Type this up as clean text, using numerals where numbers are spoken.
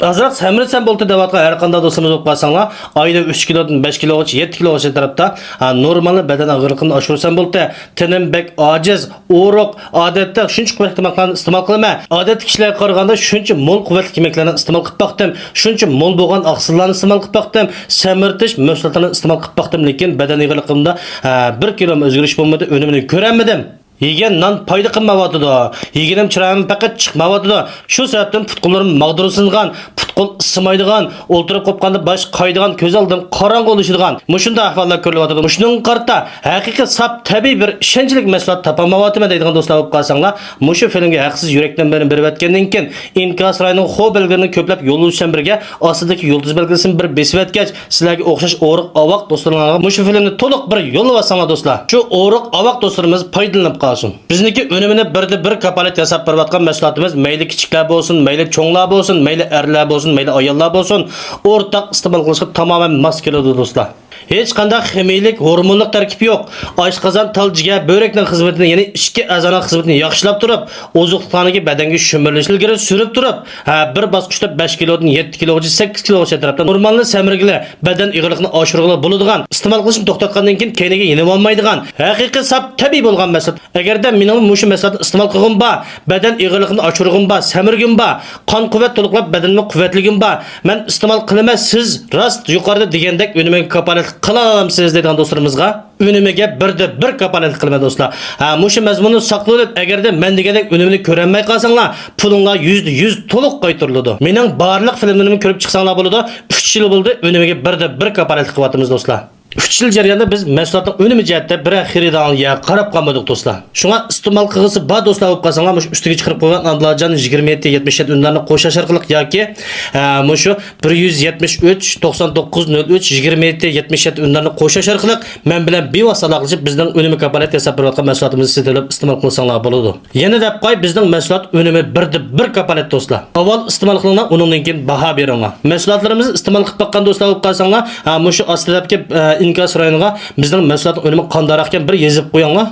Azroq samirsan bo'ldi deyotgan har qanday do'stimiz bo'lib qolsanglar, oyda 3 kilodan 5 kilogacha, 7 kilogacha tarafda normal badan og'irligini oshirsan bo'ldi. Tinim bek ojiz, o'roq, odatda shuncha quvvatli yemaklarni iste'mol qilma. Odatda kishilarga qaraganda shuncha mo'l quvvatli yemaklarni iste'mol qilib baqdim. Shuncha mo'l bo'lgan oqsillarni iste'mol qilib baqdim. Samirtish mahsulotlarini iste'mol qilib baqdim, lekin badan og'irligimda 1 kilo o'zgarish bo'lmadi, unumini ko'ramadim. Yegan non foyda qilmayapti. Yeganim chiroyim faqat chiqmayapti. Shu sababdan putqunlarim mag'dursingan, putqun isimaydigan, o'ltirib qopqanda bosh qaydigan, ko'z oldim qorong'u bo'lishadigan. Mushunda ahvollar ko'rilyapti. Mushuning qarta haqiqiy sap tabiiy bir ishonchlik mahsulot topolmayapman deydigan do'stlar bo'lib qolsanglar, mushu filmga haqsiz yurakdan berib o'tgandan keyin inkas rayoning xo belgilarini ko'plab yo'lovchilar birga ostidagi yulduz belgisini bir besib o'tgach, sizlarga o'xshash o'riq avoq do'stlarga mushu filmni to'liq bir yo'llayapsanglar do'stlar. Shu o'riq avoq do'stlarimiz foydalanib bizniki önümünü bir kapalet yasap berayotgan mahsulotimiz mayli kichiklar bo'lsin, mayli cho'nglar bo'lsin, mayli erlar bo'lsin, mayli ayollar bo'lsin, o'rtaq iste'mol qilishga tamoman mos keladi do'stlar. Hech qanday ximiylik, hormonlik tarkibi yo'q. Oshqozon, taljiga, börekning xizmatini, ya'ni ichki a'zoning xizmatini yaxshilab turib, oziq-ovqatga badanga shumirilishi ilgari surib turib, bir bosqichda 5 kilodan 7 kilogacha, 8 kilogacha tarafdan normalni samirgili, badan og'irligini oshirg'ili bo'ladigan, iste'mol qilishni to'xtatgandan keyin keyniga yenib olmaydigan, haqiqiy sap tabiiy bo'lgan mahsulot. Agarda mening mushu mahsulotni iste'mol qilg'im ba, badan og'irligini oshirg'im ba, samirgim ba, qon quvvat to'liqlab badanimni quvvatligim ba, men iste'mol qilaman, siz rost yuqorida degandek unumga kapolat qila olamsiz degan do'stlarimizga unimiga bir kapolat qilma do'stlar. Mushu mazmunni saqlab, agarda men degandek unimni ko'ranmay qolsanglar, pulinglar %100 to'liq qaytariladi. Mening barliq filmlarimni ko'rib chiqsanglar bo'ladi. 3 yil bo'ldi unimiga bir kapolat qilyapmiz do'stlar. 3 yil jarayonida biz mahsulotning unumi jihatda bir xaridorga qarab qolmadik do'stlar. Shunga iste'mol qilg'isi bor do'stlar bo'lib qolsanglar, mush ustiga chiqarib qo'ygan Andijon 27-77 unlarni qo'shash orqali yoki mushu 173 99 03 27-77 unlarni qo'shash orqali men bilan bevosita aloqalashib bizning unumi kapolat yasab berayotgan mahsulotimizni setilib iste'mol qilsanglar bo'ladi. Yana deb qo'y, bizning mahsulot unumi bir kapolat do'stlar. Avval iste'mol qilinglar, undan keyin baho beringlar. Mahsulotlarimizni iste'mol qilib baqqan do'stlar bo'lib qolsanglar, mushu ostidagi inkas rayoniga bizning mahsulot unumi qandaroq ekan bir yezib qo'yinglar.